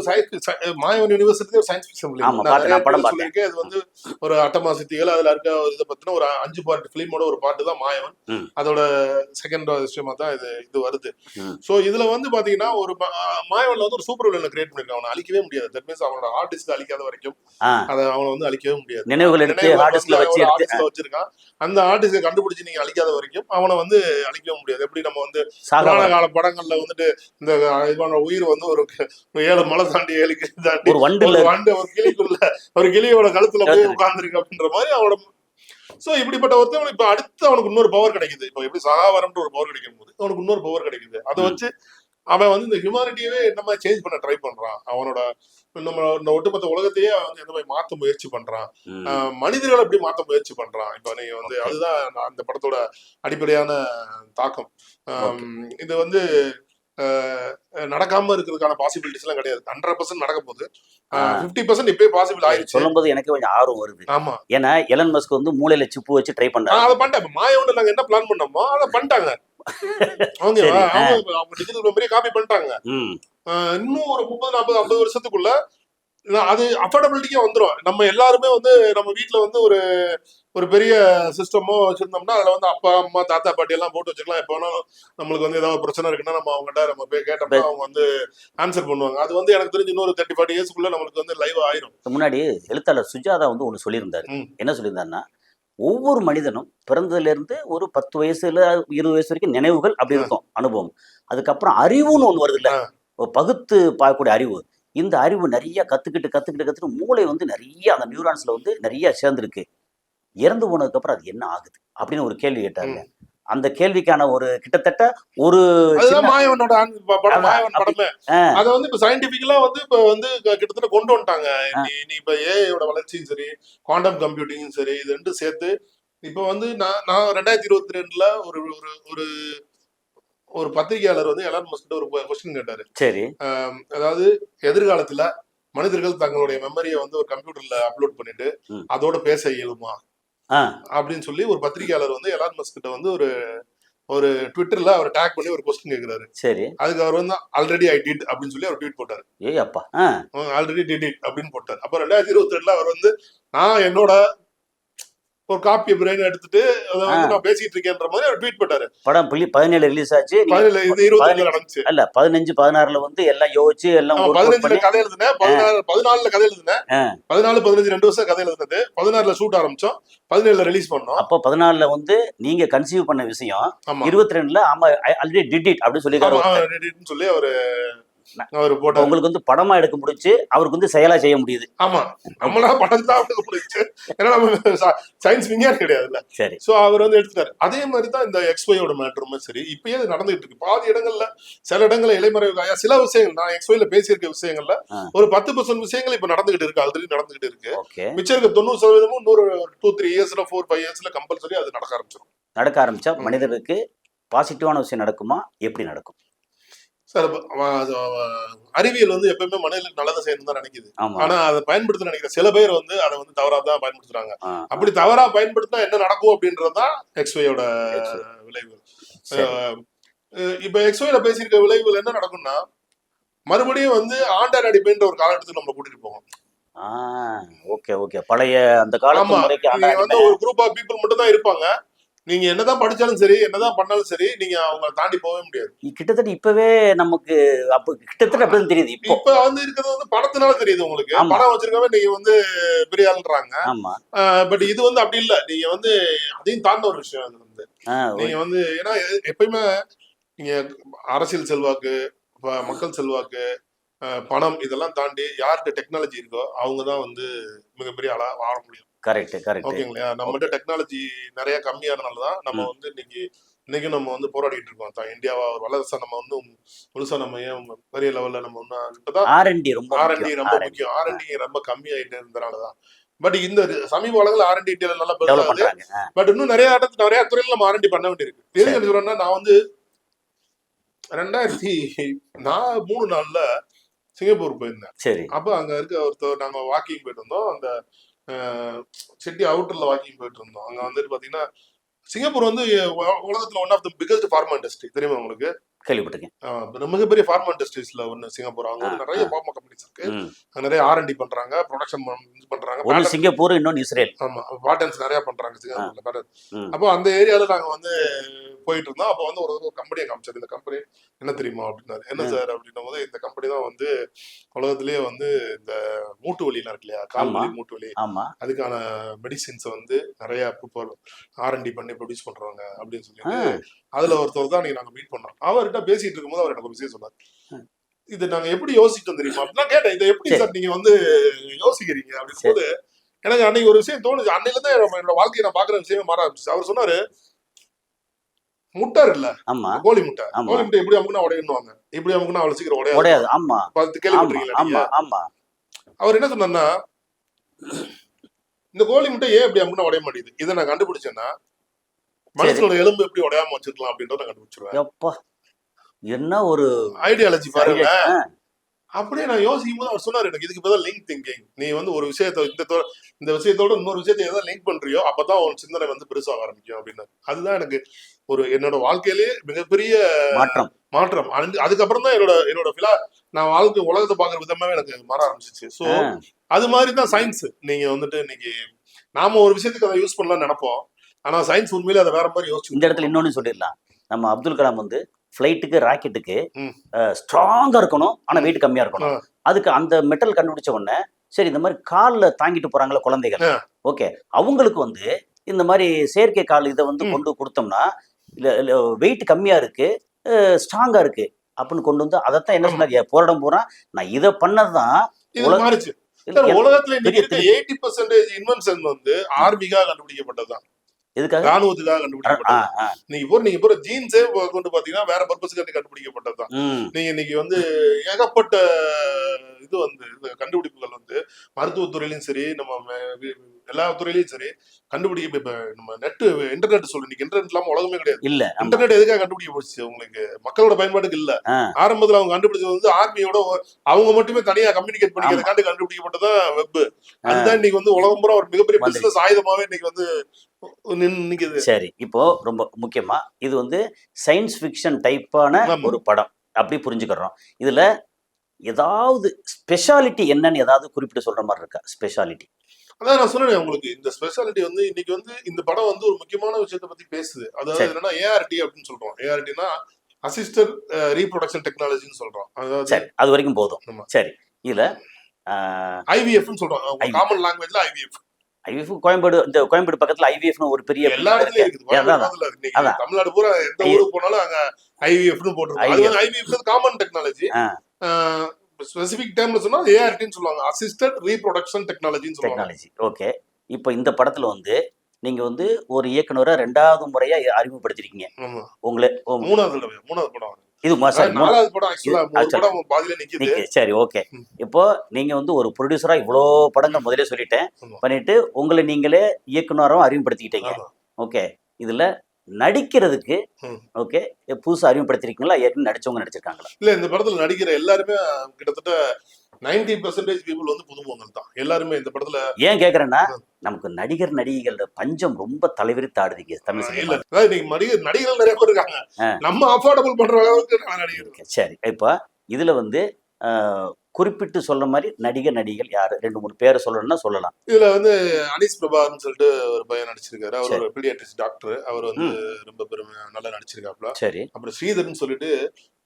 மாயவன் யூனிவர்சிட்டி ஒரு சயின்ஸ் ஃபிக்ஷன் ஃபிலிம். ஆமா நான் பார்த்தேன், நிறைய நான் படம் இடத்துல பார்த்தேன். சொல்லியிருக்கேன். இது வந்து ஒரு அட்டமா சித்திகள் அதுல இருக்க ஒரு இதை பத்தின ஒரு 5 பார்ட் ஃபிலிமோட ஒரு பாட்டு தான் மாயவன். ம், அதோட செகண்ட் விஷயமா தான் இது வருது. ம். சோ இதுல வந்து பாத்தீங்கன்னா ஒரு மாயவன்ல வந்து ஒரு சூப்பர் வில்லனை கிரியேட் பண்ணிருக்கான். அவனை அழிக்கவே முடியாது. தட் மீன்ஸ் அவனோட ஆர்டிஸ்ட் அழிக்காத வரைக்கும் ஆ, அதை அவனை வந்து அழிக்கவே முடியாது. நினைவுகள் எடுத்து நினைவுகள் ஹார்ட் வந்து டிஸ்க்ல வச்சு ஒரு எடுத்து ஆர்டிஸ்ட்ல வச்சிருக்கான். அந்த ஆர்டிஸ்டை கண்டுபிடிச்சு நீங்க அழிக்காத வரைக்கும் அவனை வந்து அழிக்கவே முடியாது. எப்படி நம்ம வந்து சாக புராண வர கால படங்கள்ல வந்துட்டு இந்த இவனோட உயிர் வந்து ஒரு 7 மலை தாண்டி 7 கிளி தாண்டி ஒரு வண்டுல ஒரு வண்டு ஒரு கிளிக்குள்ள ஒரு கிளியோட கழுத்துல போய் இருக்கு. உட்கார்ந்துருக்கு அப்படின்ற மாதிரி அவனோட. சோ இப்படிப்பட்ட ஒருத்தவன் இப்ப அடுத்து அவனுக்கு இன்னொரு பவர் கிடைக்குது. இப்ப எப்படி சகாவரம்ன்ற ஒரு பவர் கிடைக்கும் போது அவனுக்கு இன்னொரு பவர் கிடைக்குது. அதை ம், வச்சு அவன் வந்து இந்த ஹியூமானிட்டியவே என்ன மாதிரி சேஞ்ச் பண்ண ட்ரை பண்றான். அவனோட நம்ம இந்த ஒட்டுமொத்த உலகத்தையே அவன் வந்து எந்த மாதிரி மாத்த முயற்சி பண்றான். ம். மனிதர்களை எப்படி மாத்த முயற்சி பண்றான். இப்ப நீங்க வந்து ஓகே, அதுதான் அந்த படத்தோட அடிப்படையான தாக்கம். ஓகே. இது வந்து நடக்காம இருக்கிறதுக்கான பாசிபிலிட்டிஸ் எல்லாம் கிடையாது. 100% நடக்க போகுது. ஆ, 50% இப்பயே பாசிபிள் நீங்க ஆயிருச்சு. சொல்லும்போது எனக்கு கொஞ்சம் ஆர்வம் வருது. ஆமா, ஏன்னா எலன் மஸ்க் வந்து மூளையில சிப்பு வச்சு ட்ரை பண்ணாரு. அதை பண்ணிட்டேன். மாயவன் நாங்க என்ன பிளான் பண்ணோமோ அதை பண்ணிட்டாங்க. அவங்க சரி. அவங்க டிஜிட்டல் மெமரியை காப்பி பண்ணிட்டாங்க. ம், இன்னும் ஒரு 30 40 50 வருஷத்துக்குள்ள அது அஃபோர்டபிலிட்டிக்கே வந்துரும். நம்ம எல்லாருமே வந்து நம்ம வீட்டுல வந்து ஒரு ஒரு பெரிய சிஸ்டமோ வச்சிருந்தோம்னா அதுல வந்து அப்பா அம்மா தாத்தா பாட்டி எல்லாம் போட்டு வச்சுக்கலாம். எப்ப வேணாலும் நம்மளுக்கு வந்து ஏதாவது பிரச்சனை இருக்குன்னா நம்ம அவங்ககிட்ட நம்ம போய் கேட்டோம்னா அவங்க வந்து ஆன்சர் பண்ணுவாங்க. அது வந்து எனக்கு தெரிஞ்சு இன்னொரு 30-40 இயர்ஸ்க்குள்ள நம்மளுக்கு வந்து லைவ் ஆயிரும். முன்னாடி எழுத்தாளர் சுஜாதா வந்து ஒண்ணு சொல்லியிருந்தாரு. ம். என்ன சொல்லியிருந்தாருன்னா, ஒவ்வொரு மனிதனும் பிறந்ததுல இருந்து ஒரு 10 வயசுல 20 வயசு வரைக்கும் நினைவுகள் அப்படி ஆ, இருக்கும், அனுபவம். அதுக்கப்புறம் அறிவுன்னு ஒண்ணு வருது இல்ல, ஆ, பகுத்து பார்க்கக்கூடிய அறிவு. இந்த அறிவு நிறைய கத்துக்கிட்டு மூளை வந்து நிறைய அந்த நியூரான்ஸ்ல வந்து நிறைய சேர்ந்துருக்கு. இறந்து போனதுக்கு அப்புறம் அது என்ன ஆகுது அப்படின்னு ஒரு கேள்வி கேட்டாருங்க. ம். அந்த கேள்விக்கான ஒரு கிட்டத்தட்ட ஒரு அதுதான் சின்ன மாயவனோட படம். அதான் மாயவன் அப்படி படமே ஆ, அதை வந்து இப்ப சயின்டிபிக்கலா வந்து இப்ப வந்து கிட்டத்தட்ட கொண்டு வந்துட்டாங்க. ஆ, நீ இப்ப ஏஐயோட வளர்ச்சியும் சரி, குவாண்டம் கம்ப்யூட்டிங்கும் சரி, இது ரெண்டும் சேர்த்து இப்ப வந்து நான் 2022 ஒரு ஒரு ஒரு ஒரு பத்திரிகையாளர் வந்து எலான் மஸ்கிட்ட ஒரு கொஸ்டின் கேட்டாரு. சரி. அதாவது எதிர்காலத்துல மனிதர்கள் தங்களுடைய மெமரியை வந்து ஒரு கம்ப்யூட்டர்ல அப்லோட் பண்ணிட்டு ம். அதோட பேச இயலுமா ஆ, அப்படின்னு சொல்லி ஒரு பத்திரிகையாளர் வந்து எலான் மஸ்கிட்ட வந்து ஒரு ஒரு ட்விட்டர்ல அவர் டேக் பண்ணி ஒரு கொஸ்டின் கேட்கிறாரு. சரி. அதுக்கு அவர் வந்து ஆல்ரெடி ஐ டிட் அப்படின்னு சொல்லி அவர் ட்வீட் போட்டாரு. ஏய் அப்பா. ஆ, ஆல்ரெடி டிட் இட் அப்படின்னு போட்டார். அப்ப 2022 அவர் வந்து நான் என்னோட ஒரு காப்பி பிரெயின் எடுத்துட்டு அதை ஆ. வந்து நான் பேசிட்டு இருக்கேன்ற மாதிரி அவர் ட்வீட் போட்டாரு. படம் 17 ரிலீஸ் ஆச்சு. நீங்க 17 இது 22 நடந்துச்சு. அல்ல 15 16ல வந்து எல்லாம் யோசிச்சு எல்லாம் ஒர்க் அவுட் 15ல பண்ணி கதை எழுதுனேன். 14ல கதை எழுதுனேன். ஆ, 14 15 2 வருஷம் கதை எழுதுனது. 16ல ஷூட் ஆரம்பிச்சோம். 17ல ரிலீஸ் பண்ணோம். அப்போ 14ல வந்து நீங்க கன்சீவ் பண்ண விஷயம் ஆமா 22ல ஆமா ஆல்ரெடி டிட் இட் அப்படின்னு சொல்லியிருக்காரு ஆமா ஒருத்தர். ரெடிட்னு சொல்லி அவரு அப்ப போட்டாரு. உங்களுக்கு வந்து படமா எடுக்க முடிச்சு, அவருக்கு வந்து செயலா செய்ய முடியுது. ஆமா நம்மளா படம் தான் எடுக்க முடியுது. ஏன்னா நம்ம சயின்ஸ் விஞ்ஞானி கிடையாதுல்ல. சரி. சோ அவர் வந்து எடுத்துட்டாரு. அதே மாதிரி தான் இந்த XYயோட மேட்டருமே சரி இப்பயே அது நடந்துட்டு இருக்கு. பாதி இடங்கள்ல சில இடங்கள்ல இலைமறைவு சில விஷயங்கள் நான் XYல பேசியிருக்க விஷயங்கள்ல ஆ, ஒரு 10% விஷயங்கள் இப்ப நடந்துகிட்டு இருக்கு. ஆல்ரெடி நடந்துகிட்டு இருக்கு. ஓகே. மிச்சம் இருக்க 90% இன்னொரு 2-3 இயர்ஸ்ல 4-5 இயர்ஸ்ல கம்பல்சரி அது நடக்க ஆரம்பிச்சிடும். நடக்க ஆரம்பிச்சா ம். மனிதருக்கு பாசிட்டிவான விஷயம் நடக்குமா? எப்படி நடக்கும்? சார் அறிவியல் வந்து எப்பவுமே மனிதனுக்கு நல்லதை செய்யணும் தான் நினைக்குது. ஆமா. ஆனா அதை பயன்படுத்த நினைக்கிற சில பேர் வந்து அதை வந்து தவறா தான் பயன்படுத்துறாங்க. ஆ, அப்படி தவறா பயன்படுத்தினா என்ன நடக்கும் அப்படின்றதுதான் XYயோட XY. விளைவு. சரி. இப்ப XYல பேசியிருக்க விளைவுகள் என்ன நடக்கும்னா மறுபடியும் வந்து ஆண்டார் அடிப்பைன்ற ஒரு காலகட்டத்துக்கு நம்ம கூட்டிட்டு போவோம். ஆ, ஓகே ஓகே. பழைய அந்த காலத்து ஆமா முறைக்கு நீங்க ஆண்டாடி வந்து ஒரு குரூப் ஆஃப் பீப்புள் மட்டும் தான் இருப்பாங்க. நீங்க என்னதான் படிச்சாலும் சரி என்னதான் பண்ணாலும் சரி நீங்க அவங்க தாண்டி போகவே முடியாது. கிட்டத்தட்ட இப்பவே நமக்கு அப்ப கிட்டத்தட்ட அப்படிதான் தெரியுது இப்போ. இப்ப வந்து இருக்கிறது வந்து பணத்தினால தெரியுது உங்களுக்கு. ஆமா பணம் வச்சிருக்கவே நீங்க வந்து பெரிய ஆள்ன்றாங்க. ஆமா. பட் இது வந்து அப்படி இல்ல. நீங்க வந்து அதையும் தாண்ட ஒரு விஷயம் அது வந்து. ஆ, நீங்க வந்து ஏன்னா எப்பயுமே நீங்க அரசியல் செல்வாக்கு, மக்கள் செல்வாக்கு, பணம் இதெல்லாம் தாண்டி யார்கிட்ட டெக்னாலஜி இருக்கோ அவங்க தான் வந்து மிகப்பெரிய ஆளா வாழ முடியும். Correct correct. ஓகேங்களா? நம்மகிட்ட ஓகே. டெக்னாலஜி நிறைய கம்மியானனாலதான் நம்ம ம். வந்து இன்னைக்கும் நம்ம வந்து போராடிட்டு இருக்கோம். இந்தியாவா ஒரு வல்லரசா நம்ம வந்து முழுசா நம்ம ஏன் பெரிய லெவல்ல நம்ம இப்பதான் R&D ரொம்ப R&D முக்கியம். ரொம்ப R&D. முக்கியம். R&D ரொம்ப கம்மியாயிட்டு இருந்தனாலதான். பட் இந்த சமீப காலங்களில் R&D நல்லா டெவலப் பெருசாகுது. பண்றாங்க. பட் இன்னும் நிறைய நிறைய துறையில நம்ம R&D பண்ண வேண்டியிருக்கு. எதுக்கு சரி. சொல்றேன்னா நான் வந்து 3 நாள்ல சிங்கப்பூர் போயிருந்தேன். சரி. அப்ப அங்க இருக்க ஒருத்தர் நாங்க வாக்கிங் போயிட்டு இருந்தோம். அந்த சிட்டி அவுட்டர்ல வாக்கிங் போயிட்டு இருந்தோம். அங்க வந்துட்டு பாத்தீங்கன்னா சிங்கப்பூர் வந்து உலகத்துல one of the biggest pharma industry தெரியுமா உங்களுக்கு? கேள்விப்பட்டிருக்கேன். மிகப்பெரிய ஃபார்மா இண்டஸ்ட்ரீஸ்ல ஒன்று சிங்கப்பூர். அவங்க வந்து நிறைய ஃபார்மா கம்பெனிஸ் இருக்கு. அங்க நிறைய R&D பண்றாங்க, ப்ரொடக்ஷன் பண்றாங்க. ஒன்னு சிங்கப்பூர், இன்னொன்னு இஸ்ரேல். ஆமா, பேட்டர்ன்ஸ் நிறைய பண்றாங்க சிங்கப்பூர்ல. அப்போ அந்த ஏரியால நாங்க வந்து போயிட்டு இருந்தோம். அப்போ வந்து ஒரு கம்பெனியை காமிச்சாரு. இந்த கம்பெனி என்ன தெரியுமா அப்படின்னாரு. என்ன சார் அப்படின்னும் போது, இந்த கம்பெனி தான் வந்து உலகத்திலேயே வந்து இந்த மூட்டு வலிலாம் இருக்கு இல்லையா, கால் வலி, மூட்டு வலி, அதுக்கான மெடிசின்ஸ் வந்து நிறைய R&D பண்ணி ப்ரொடியூஸ் பண்றாங்க அப்படின்னு சொல்லிட்டு அதுல ஒருத்தர் தான் நாங்க மீட் பண்ணோம். அவர்கிட்ட பேசிட்டு இருக்கும்போது அவர் எனக்கு ஒரு விஷயம் சொன்னார். இது நாங்க எப்படி யோசிச்சோம் தெரியுமா அப்படின்னா கேட்டேன். இதை எப்படி சார் நீங்க வந்து யோசிக்கிறீங்க அப்படின்னு போது எனக்கு அன்னைக்கு ஒரு விஷயம் தோணுச்சு. அன்னையில இருந்து என்னோட வாழ்க்கையை நான் பாக்குற விஷயமே மாற ஆரம்பிச்சு. அவர் சொன்னாரு, முட்டை இருக்குல்ல, கோழி முட்டை எப்படி அமுக்குனா உடையணுவாங்க, இப்படி அமுக்குனா அவ்வளவு சீக்கிரம் உடையாது. கேள்விப்பட்டிருக்கீங்களா? அவர் என்ன சொன்னார்னா, இந்த கோழி முட்டை ஏன் எப்படி அமுக்குனா உடைய மாட்டேங்குது, இதை நான் கண்டுபிடிச்சேன்னா மனுஷனோட எலும்பு எப்படி உடையாம வச்சிருக்கலாம் அப்படின்றத கண்டுபிடிச்சிருவேன். என்ன ஒரு ஐடியாலஜி பாருங்க. அப்படியே நான் யோசிக்கும் போது அவர் சொன்னாரு, எனக்கு இதுக்கு பதில் லிங்க் திங்கிங். நீ வந்து ஒரு விஷயத்த இந்த விஷயத்தோட இன்னொரு விஷயத்தை எதாவது லிங்க் பண்றியோ அப்பதான் உன் சிந்தனை வந்து பெருசாக ஆரம்பிக்கும் அப்படின்னு. அதுதான் எனக்கு ஒரு என்னோட வாழ்க்கையிலேயே மிகப்பெரிய மாற்றம். அதுக்கப்புறம் தான் என்னோட நான் வாழ்க்கை உலகத்தை பாக்குற விதமாவே எனக்கு மாற ஆரம்பிச்சிச்சு. சோ அது மாதிரிதான் சயின்ஸ். நீங்க வந்துட்டு இன்னைக்கு நாம ஒரு விஷயத்துக்கு அதை யூஸ் பண்ணலாம்னு நினைப்போம். ஆனா சயின்ஸ் உண்மையில அதை வேற மாதிரி யோசிச்சு. இந்த இடத்துல இன்னொன்னு சொல்லிடலாம். நம்ம அப்துல் கலாம் வந்து ஃபிளைட்டுக்கு, ராக்கெட்டுக்கு ஸ்ட்ராங்கா இருக்கணும், ஆனா வெயிட் கம்மியா இருக்கணும். அதுக்கு அந்த மெட்டல் கண்டுபிடிச்ச உடனே சரி இந்த மாதிரி கால்ல தாங்கிட்டு போறாங்களா குழந்தைகள், ஓகே, அவங்களுக்கு வந்து இந்த மாதிரி செயற்கை கால் இதை வந்து கொண்டு கொடுத்தோம்னா வெயிட் கம்மியா இருக்கு, ஸ்ட்ராங்கா இருக்கு அப்படின்னு கொண்டு வந்து அதைத்தான் என்ன சொன்னாரு, போராடம் போறான். நான் இதை பண்ணதுதான் உலகத்துல 80% இன்வென்ஷன் வந்து ஆர்மிக்காக கண்டுபிடிக்கப்பட்டதுதான். ராணுவத்துக்காக கண்டுபிடிக்கப்பட்டது. நீங்க போற ஜீன்ஸே கொண்டு பாத்தீங்கன்னா வேற பர்பஸ்க்கு கண்டுபிடிக்கப்பட்டதுதான். நீங்க இன்னைக்கு வந்து ஏகப்பட்ட இது வந்து கண்டுபிடிப்புகள் வந்து மருத்துவத்துறையிலும் சரி, நம்ம எல்லா துறையிலயும் சரி கண்டுபிடிக்க. இப்ப நம்ம இன்டர்நெட் இன்னைக்கு இன்டர்நெட் இல்லாம உலகமே கிடையாது. இல்ல இன்டர்நெட் எதுக்காக கண்டுபிடிக்க போச்சு? உங்களுக்கு மக்களோட பயன்பாட்டுக்கு இல்ல. ஆரம்பத்துல அவங்க கண்டுபிடிச்சது வந்து ஆர்மியோட அவங்க மட்டுமே தனியா கம்யூனிகேட் பண்ணிக்கிறதுக்காண்டி கண்டுபிடிக்கப்பட்டதான் வெப். அதுதான் இன்னைக்கு வந்து உலகம் பூரா ஒரு மிகப்பெரிய பிசினஸ் ஆயுதமாவே இன்னைக்கு வந்து. சரி, இப்போ ரொம்ப முக்கியமா இது வந்து சயின்ஸ் ஃபிக்ஷன் டைப்பான ஒரு படம் அப்படி புரிஞ்சுக்கிறோம். இதுல ஏதாவது ஸ்பெஷாலிட்டி என்னன்னு ஏதாவது குறிப்பிட்டு சொல்ற மாதிரி இருக்கா? ஸ்பெஷாலிட்டி அதான் நான் சொன்னேன் உங்களுக்கு. இந்த ஸ்பெஷாலிட்டி வந்து இன்னைக்கு வந்து இந்த படம் வந்து ஒரு முக்கியமான விஷயத்தை பத்தி பேசுது. அதாவது என்னன்னா ART அப்படின்னு சொல்றோம். ARTனா அசிஸ்டட் ரீப்ரொடக்ஷன் டெக்னாலஜின்னு சொல்றோம். அதாவது அது வரைக்கும் போதும். சரி, இதுல IVFன்னு சொல்றோம். காமன் லாங்குவேஜ்ல IVF. கோயம்பேடு பக்கத்துல IVFன்னு ஒரு பெரிய எல்லா இடத்துலயும் இருக்குது. தமிழ்நாடு பூரா எந்த ஊருக்கு போனாலும் அங்க IVFன்னு போட்டுருக்காங்க. அது வந்து IVF காமன் டெக்னாலஜி. ஸ்பெசிபிக் டைம்ல சொன்னா ARTன்னு சொல்லுவாங்க, அசிஸ்டட் ரீப்ரொடக்ஷன் டெக்னாலஜின்னு சொல்லுவாங்க. ஓகே, இப்போ இந்த படத்துல வந்து நீங்க வந்து ஒரு இயக்குனரை 2வது முறையா அறிமுகப்படுத்திருக்கீங்க. உங்களே மூணாவது படம் இது. சரி, ஓகே. இப்போ நீங்க வந்து ஒரு ப்ரொடியூசரா இவ்வளோ படங்கள் முதலே சொல்லிட்டேன் பண்ணிட்டு உங்களை நீங்களே இயக்குனரும் அறிமுகப்படுத்திக்கிட்டீங்க. ஓகே, இதுல நடிக்கிறதுக்கு ஓகே புதுசா அறிமுகப்படுத்திருக்கீங்களா? ஏற்கனவே நடிச்சவங்க நடிச்சிருக்காங்களா? இல்ல, இந்த படத்துல நடிக்கிற எல்லாருமே கிட்டத்தட்ட 90% பீப்புள் வந்து புதுமுகங்கள் தான் எல்லாருமே இந்த படத்துல. ஏன் கேக்குறேன்னா, நமக்கு நடிகர் நடிகைகளோட பஞ்சம் ரொம்ப தலைவிரித்தாடுது தமிழ் சினிமா. நடிகர்கள் நிறைய பேர் இருக்காங்க, நம்ம அஃபோர்டபிள் பண்ற அளவுக்கு நடிகர். சரி, இப்ப இதுல வந்து குறிப்பிட்டு சொல்ற மாதிரி நடிகர்கள் யாரு 2-3 பேரை சொல்லணும்னா சொல்லலாம். இதுல வந்து அனீஸ் பிரபாகர்னு சொல்லிட்டு ஒரு பையன் நடிச்சிருக்காரு. அவர் ஒரு பீடியாட்ரிஸ்ட் டாக்டர். அவர் வந்து ரொம்ப பெருமையா நல்லா நடிச்சிருக்காப்ல. சரி, அப்புறம் ஸ்ரீதர்னு சொல்லிட்டு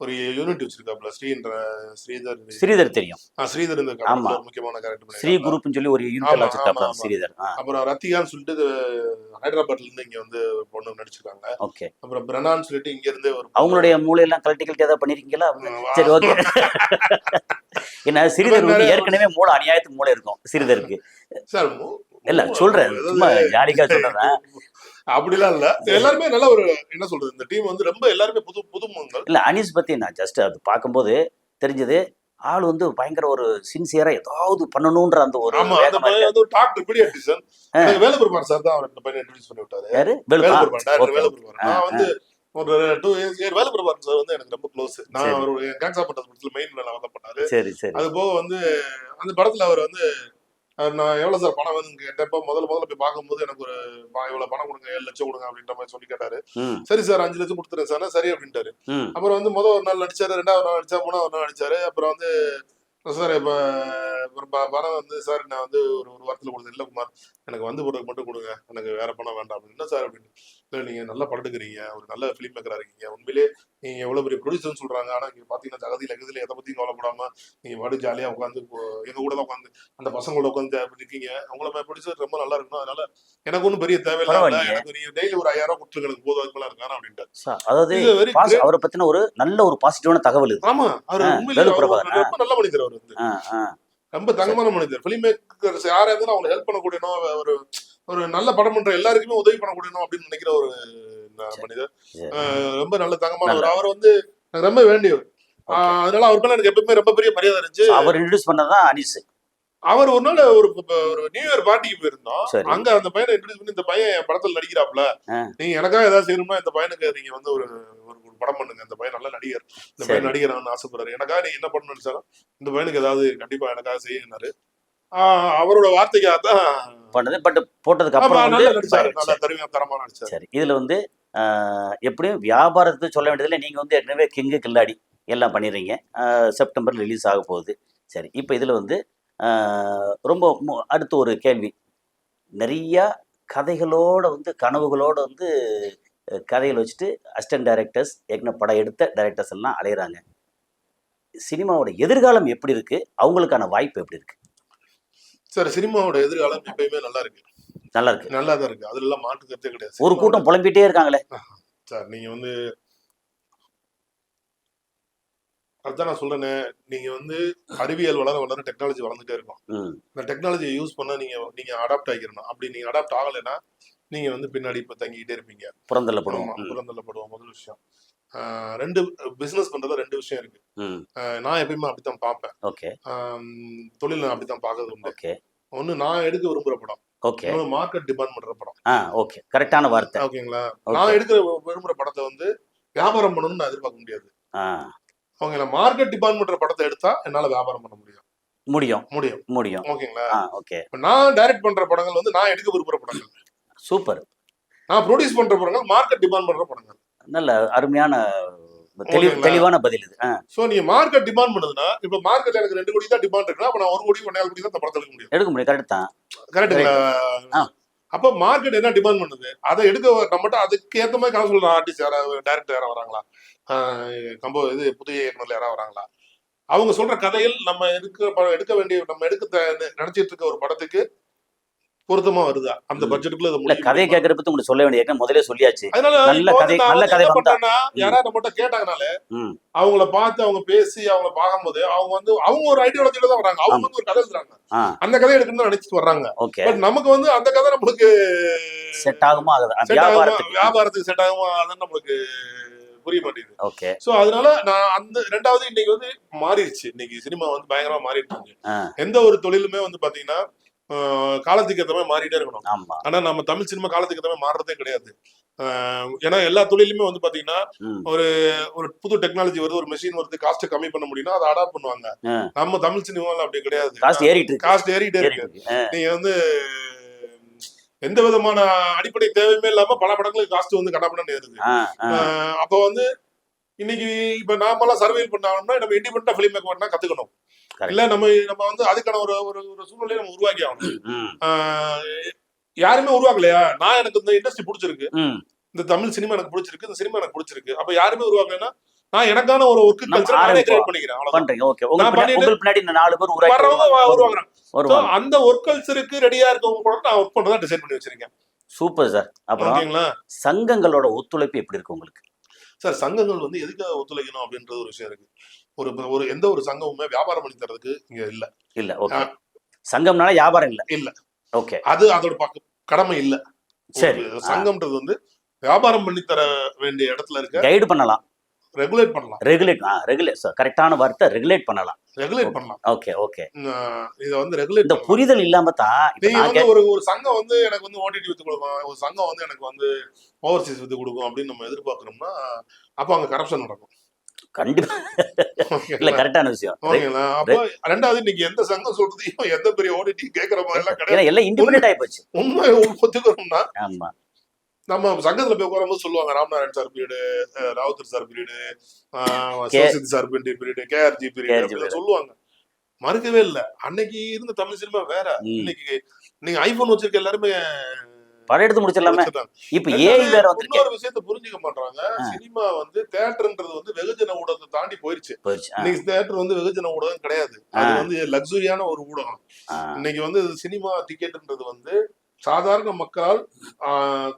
ஒரு யூனிட் வச்சிருக்காப்ல. ஸ்ரீதர் தெரியும். ஸ்ரீதர் இந்த ஒரு முக்கியமான கேரக்டர். ஸ்ரீ குரூப்னு சொல்லி ஒரு யூனிட் வச்சிருக்காப்ல ஸ்ரீதர். அப்புறம் ரத்திகான்னு சொல்லிட்டு ஹைதராபாத்ல இருந்து இங்க வந்து பொண்ணு நடிச்சிருக்காங்க. ஓகே, அப்புறம் பிரணான்னு சொல்லிட்டு இங்க இருந்து ஒரு அவங்களுடைய மூளையெல்லாம் கல்ட்டி ஏதாவது பண்ணிருக்கீங்களா? சரி, ஓகே. ஏன்னா ஸ்ரீதர் வந்து ஏற்கனவே மூளை அநியாயத்துக்கு மூளை இருக்கும் ஸ்ரீதருக்கு. சார் இல்ல சொல்றேன், சும்மா ஜாலிக்கா சொல்றேன். அப்படிலாம் இல்ல, எல்லாருமே நல்ல ஒரு என்ன சொல்றது, இந்த டீம் வந்து ரொம்ப எல்லாருமே புதுமுகங்கள். இல்ல, அனீஸ் பத்தி நான் ஜஸ்ட் அது பார்க்கும்போது தெரிஞ்சது, ஆள் வந்து பயங்கர ஒரு சின்சியரா ஏதாவது பண்ணணும்ன்ற அந்த ஒரு டாக்டர் பீடியாட்ரிஷியன் வேலுபெருமான் சார் தான் அந்த பையனை இன்ட்ரோடியூஸ் பண்ணி விட்டாரு. யாரு? வேலுபெருமான். நான் வந்து ஒரு 2 இயர் வேலுபெருமான் சார் வந்து எனக்கு ரொம்ப க்ளோஸ். நான் அவர் கேங்ஸ் ஆஃப் பட்டத்துல மெயின் வேலை வந்து பண்ணாரு. சரி சரி. அது போக வந்து அந்த படத்துல அவர் வந்து நான் எவ்வளவு சார் பணம் வேணும்னு கேட்டப்ப முதல்ல போய் பார்க்கும்போது எனக்கு ஒரு இவ்வளவு பணம் கொடுங்க 7 லட்சம் கொடுங்க அப்படின்ற மாதிரி சொல்லி கேட்டாரு. ம் சரி சார் 5 லட்சம் கொடுத்துறேன் சார் சரி அப்படின்ட்டாரு. ம் அப்புறம் வந்து முதல் ஒரு நாள் நடிச்சாரு, 2வது நாள் நடிச்சா, 3வது நாள் நடிச்சாரு. அப்புறம் வந்து சார் இப்ப பணம் வந்து சார் நான் வந்து ஒரு ஒரு வாரத்துல கொடுத்தேன். இல்ல குமார் எனக்கு வந்து போடுறது மட்டும் கொடுங்க, எனக்கு வேற பணம் வேண்டாம் அப்படின்னு. என்ன சார் அப்படின்னு. இல்ல நீங்க நல்ல படம் எடுக்கிறீங்க, ஒரு நல்ல பிலிம் மேக்கரா இருக்கீங்க, உண்மையிலே நீங்க எவ்வளவு பெரிய ப்ரொடியூசர்னு சொல்றாங்க. ஆனா நீங்க பாத்தீங்கன்னா ஜகதியில எதை பத்தியும் கவலைப்படாம நீங்க பாட்டு ஜாலியா உட்காந்து எங்க கூட தான் உட்காந்து அந்த பசங்களோட உட்காந்து அப்படி இருக்கீங்க. உங்களை ப்ரொடியூசர் ரொம்ப நல்லா இருக்கணும், அதனால எனக்கு ஒன்றும் பெரிய தேவையில்லை, பரவாயில்லையே. எனக்கு நீங்க டெய்லி ஒரு 5000 ரூபாய் கொடுத்துருங்க, எனக்கு போதும், அதுக்கு மேல இருக்காரு அப்படின்ட்டு. அதாவது இது வெரி அவரை பத்தின ஒரு நல்ல ஒரு பாசிட்டிவான தகவல் இது. ஆமா அவர் உண்மையிலேயே வேலு அவர் பிரபாகர். ரொம்ப நல்ல மனிதர். அவர் வந்து ஆ, ஆ. ரொம்ப தங்கமான மனிதர். பிலிம் மேக்கர்ஸ் யாரா இருந்தாலும் அவங்க ஹெல்ப் பண்ணக்கூடியணும், ஒரு ஒரு நல்ல படம் பண்ற எல்லாருக்குமே உதவி பண்ணக்கூடியணும் அப்படின்னு நினைக்கிற ஒரு மனிதர். சரி. ரொம்ப நல்ல தங்கமானவர். அவர் வந்து எனக்கு ரொம்ப வேண்டியவர். அதனால அவர் மேல எனக்கு எப்பவுமே ரொம்ப பெரிய மரியாதை இருந்துச்சு. அவர் இன்ட்ரோடியூஸ் பண்ணதான் அனீஸ். அவர் ஒரு நாள் ஒரு நியூ இயர் பார்ட்டிக்கு போயிருந்தோம். சரி. அங்க அந்த பையனை இன்ட்ரோடியூஸ் பண்ணி, இந்த பையன் என் படத்துல நடிக்கிறாப்ல, ஆ. நீங்க எனக்காக ஏதாவது செய்யணும்னா இந்த பையனுக்கு நீங்க வந்து ஒரு ஒரு படம் பண்ணுங்க, இந்த பையன் நல்ல நடிகர், இந்த சரி. பையன் நடிகர் ஆசைப்படுறாரு, எனக்காக நீங்க என்ன பண்ணணும்னு நினைச்சாலும் இந்த பையனுக்கு ஏதாவது கண்டிப்பா எனக்காக செய்யினாரு. அவரோட வார்த்தைக்காக தான் பண்ணது. பட் போட்டதுக்கு அப்புறம் வந்து நல்லா நடிச்சாரு, நல்லா தரமா நடிச்சாரு. சரி. இதுல வந்து எப்படியும் வியாபாரத்துக்கு சொல்ல வேண்டியதில்லை. நீங்க வந்து ஏற்கனவே கிங்கு கில்லாடி எல்லாம் பண்ணிடுறீங்க. செப்டம்பர் ரிலீஸ் ஆக போகுது. சரி. இப்போ இதுல வந்து ரொம்ப அடுத்த ஒரு கேள்வி. நிறைய கதைகளோட வந்து கனவுகளோட வந்து கதைகள் வச்சுட்டு அசிஸ்டன்ட் டைரக்டர்ஸ் படம் எடுத்த டைரக்டர்ஸ் எல்லாம் அலையிறாங்க. சினிமாவோட எதிர்காலம் எப்படி இருக்கு? அவங்களுக்கான வாய்ப்பு எப்படி இருக்கு? சார் சினிமாவோட எதிர்காலம் எப்பயுமே நல்லா இருக்கு. நல்லா இருக்கு. நல்லா தான் இருக்கு. அதுல எல்லாம் மாற்று கருத்தே கிடையாது. ஒரு கூட்டம் புலம்பிட்டே இருக்காங்களே சார். நீங்க வந்து அதுதான் நான் சொல்றேனே, நீங்க வந்து அறிவியல் வளர வளர டெக்னாலஜி வளர்ந்துட்டே இருக்கும். இந்த டெக்னாலஜியை யூஸ் பண்ணா நீங்க அடாப்ட் ஆகிக்கணும். அப்படி நீங்க அடாப்ட் ஆகலைன்னா நீங்க வந்து பின்னாடி இப்ப தங்கிக்கிட்டே இருப்பீங்க, புறந்தள்ளப்படுவோம். முதல் விஷயம். 2 பிசினஸ் பண்றதுல 2 விஷயம் இருக்கு. நான் எப்பயுமே அப்படித்தான் பார்ப்பேன். ஓகே. தொழில் நான் அப்படித்தான் பார்க்கறது உண்டு. ஓகே. ஒண்ணு நான் எடுக்க விரும்புற படம், ஓகே. மார்க்கெட் டிமாண்ட் பண்ற படம். ஓகே. கரெக்டான வார்த்தை. ஓகேங்களா? நான் எடுக்கிற விரும்புற படத்தை வந்து வியாபாரம் பண்ணணும்னு நான் எதிர்பார்க்க முடியாது. அவங்க மார்க்கெட் டிமாண்ட் பண்ற படத்தை எடுத்தா என்னால வியாபாரம் பண்ண முடியும். முடியும். ஓகேங்களா? ஓகே. நான் டைரக்ட் பண்ற படங்கள் வந்து நான் எடுக்க விரும்புற படங்கள். சூப்பர். நான் ப்ரொடியூஸ் பண்ற படங்கள் மார்க்கெட் டிமாண்ட் பண்ற படங்கள். நல்ல அருமையான தெளிவான பதில் இது. சோ நீங்க மார்க்கெட் டிமாண்ட் பண்ணுதுன்னா, இப்ப மார்க்கெட்ல எனக்கு 2 கோடி தான் டிமாண்ட் இருக்குன்னா, அப்ப நான் 1 கோடி 1.5 கோடி தான் அந்த படத்தை எடுக்க முடியும். கரெக்ட் தான். கரெக்ட்டுங்களா? அப்ப மார்க்கெட் என்ன டிமாண்ட் பண்ணுது, அதை எடுக்க நம்மகிட்ட அதுக்கு ஏத்த மாதிரி கதை சொல்ற ஆர்டிஸ்ட் யாராவது, டைரக்டர் யாராவது வராங்களா, புதிய இயக்குனர்ல யாராவது வராங்களா, அவங்க சொல்ற கதைகள் நம்ம எடுக்க வேண்டிய நம்ம நினைச்சிட்டு இருக்க ஒரு படத்துக்கு பொருத்தமா வருதா, அந்த பட்ஜெட்டுக்குள்ள கதையை கேட்கற பத்தி உங்களுக்கு சொல்ல வேண்டிய முதல்ல சொல்லியாச்சு. அதனால நல்ல கதை வந்தா யாராவது நம்மகிட்ட கேட்டாங்கனாலே அவங்கள பார்த்து அவங்க பேசி அவங்கள பார்க்கும்போது அவங்க ஒரு ஐடியாலஜில தான் வராங்க. அவங்க வந்து ஒரு கதை எழுதுறாங்க, அந்த கதையை எடுக்கணும்னு நினைச்சிட்டு வர்றாங்க. பட் நமக்கு வந்து அந்த கதை நம்மளுக்கு செட் ஆகுமா, வியாபாரத்துக்கு செட் ஆகுமா, அதான் நம்மளுக்கு புரிய மாட்டேங்குது. ஓகே. சோ அதனால நான் அந்த 2வது இன்னைக்கு வந்து மாறிடுச்சு. இன்னைக்கு சினிமா வந்து பயங்கரமா மாறிட்டு இருக்கு. எந்த ஒரு தொழிலுமே வந்து பாத்தீங்கன்னா காலத்துக்கு ஏற்ற மாதிரி மாறிட்டே இருக்கணும். ஆனா நம்ம தமிழ் சினிமா காலத்துக்கு ஏற்ற மாதிரி மாறுறதே கிடையாது. ஏன்னா எல்லா தொழிலுமே வந்து பாத்தீங்கன்னா ஒரு ஒரு புது டெக்னாலஜி வருது, ஒரு மெஷின் வருது, காஸ்ட் கம்மி பண்ண முடியும்னா அதை அடாப்ட் பண்ணுவாங்க. நம்ம தமிழ் சினிமாவில் அப்படி கிடையாது. காஸ்ட் ஏறிட்டே இருக்கு. நீங்க வந்து எந்த விதமான அடிப்படை தேவையுமே இல்லாம பல படங்களுக்கு காஸ்ட் வந்து கடப்படன்னு ஏறுது. அப்ப வந்து இன்னைக்கு இப்ப நாமெல்லாம் சர்வைவ் பண்ணோம்னா நம்ம இண்டிபெண்டா பிலிம் மேக் பண்ணா கத்துக்கணும். இல்ல நம்ம வந்து அதுக்கான ஒரு ஒரு சூழ்நிலையை நம்ம உருவாக்கி ஆகணும். யாருமே உருவாக்கலையா, நான் எனக்கு இந்த இண்டஸ்ட்ரி பிடிச்சிருக்கு, இந்த தமிழ் சினிமா எனக்கு பிடிச்சிருக்கு, இந்த சினிமா எனக்கு பிடிச்சிருக்கு, அப்ப யாருமே உருவாக்கலைன்னா நான் எனக்கான ஒரு ஒர்க் கல்ச்சர் நானே கிரியேட் பண்ணிக்கிறேன். அந்த ஒர்க் கல்ச்சருக்கு ரெடியா இருக்கவங்க கூட நான் ஒர்க் பண்றதா டிசைட் பண்ணி வச்சிருக்கேன். Super sir. அப்புறம் சங்கங்களோட ஒத்துழைப்பு எப்படி இருக்கு உங்களுக்கு? சார் சங்கங்கள் வந்து எதுக்காக ஒத்துழைக்கணும் அப்படின்றது ஒரு விஷயம் இருக்கு. ஒரு எந்த ஒரு சங்கமுமே வியாபாரம் பண்ணி தரதுக்கு இங்க இல்ல. ஓகே. சங்கம்னால வியாபாரம் இல்ல. ஓகே. அது அதோட கடமை இல்ல. சரி. சங்கம்ன்றது வந்து வியாபாரம் பண்ணி தர வேண்டிய இடத்துல இருக்க கைடு பண்ணலாம், ரெகுலேட் பண்ணலாம். ரெகுலேட் கரெக்டான வார்த்தை, ரெகுலேட் பண்ணலாம். ஓகே. இத வந்து ரெகுலேட் இந்த புரிதல் இல்லாம தான் நீங்க வந்து ஒரு சங்கம் வந்து எனக்கு வந்து ஓடிடி வித்து கொடுக்கும், ஒரு சங்கம் வந்து எனக்கு வந்து ஓவர்சீஸ் வித்து கொடுக்கும் அப்படின்னு நம்ம எதிர்பார்க்கறோம்னா அப்ப அங்க கரப்ஷன் நடக்கும். கண்டிப்பா இல்ல, ஓகேங்களா கரெக்டான விஷயம். ஓகேங்களா அப்போ ரெண்டாவது இன்னைக்கு எந்த சங்கம் சொல்றதையும் எந்த பெரிய ஓடிடி கேட்கற மாதிரி எல்லாம் ஏன்னா கிடையாது. எல்லாம் உண்மை இண்டிபெண்டன்ட் ஆகி போச்சு. உண்மை ஒத்துக்கிறோம்னா ஆமா. நம்ம சங்கத்துல போய் உட்காரும்போது சொல்லுவாங்க Ramanarayan sir period, Rowther sir period, K Sivasakthi sir period, K R G period K R G அப்படின்னு சொல்லுவாங்க. மறுக்கவே இல்ல. அன்னைக்கு இருந்த தமிழ் சினிமா வேற. ம். இன்னைக்கு நீங்க ஐபோன் வச்சிருக்க எல்லாருமே படம் எடுத்து முடிச்சிடலாமே. முடிச்சிடுறாங்க. இப்ப ஏஐ ரெண்டாவது வேற வந்திருக்கே. இன்னொரு விஷயத்த புரிஞ்சுக்க மாட்டாங்க. சினிமா வந்து தியேட்டர்ன்றது வந்து வெகுஜன ஊடகத்தை தாண்டி போயிருச்சு. போயிடுச்சு. இன்னைக்கு தியேட்டர் வந்து வெகுஜன ஊடகம் கிடையாது. அது வந்து லக்ஸுரியான ஒரு ஊடகம். இன்னைக்கு வந்து சினிமா டிக்கெட்ன்றது வந்து சாதாரண மக்களால்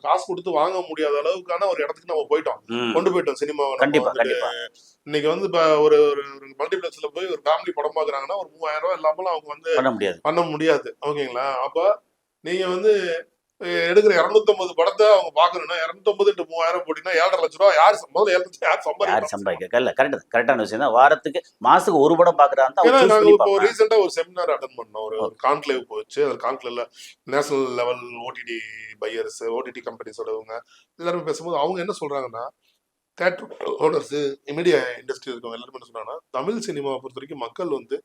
காசு கொடுத்து வாங்க முடியாத அளவுக்கான ஒரு இடத்துக்கு நம்ம போயிட்டோம். கொண்டு போயிட்டோம் சினிமாவை. கண்டிப்பா கண்டிப்பா. இன்னைக்கு வந்து இப்ப ஒரு மல்டிபிளெக்ஸ்ல போய் ஒரு ஃபேமிலி படம் பாக்குறாங்கன்னா ஒரு 3000 ரூபாய் இல்லாமலும் அவங்க வந்து பண்ண முடியாது. ஓகேங்களா அப்ப நீங்க வந்து எடுக்கிற 250 படத்தை அவங்க பாக்கணும்னா 250 × 3000 போட்டீங்கன்னா 7.5 லட்சம் ரூபாய் யார் முதல்ல 7 லட்சம் யார் சம்பாதிக்க இல்ல கரெக்டான விஷயம் தான். வாரத்துக்கு மாசத்துக்கு ஒரு படம் பாக்குறாங்க. நாங்க இப்போ ரீசெண்டா ஒரு செமினார் அட்டன் பண்ணோம். ஒரு கான்க்ளேவ் போச்சு. அது கான்க்ளேவ்ல national level OTT buyers, OTT கம்பெனிஸோட எல்லாருமே பேசும்போது அவங்க என்ன சொல்றாங்கன்னா தியேட்டர் ஓனர்ஸ், மீடியா இண்டஸ்ட்ரி இருக்கவங்க எல்லாருமே என்ன சொல்றாங்கன்னா தமிழ் சினிமாவை பொறுத்த வரைக்கும் மக்கள் வந்து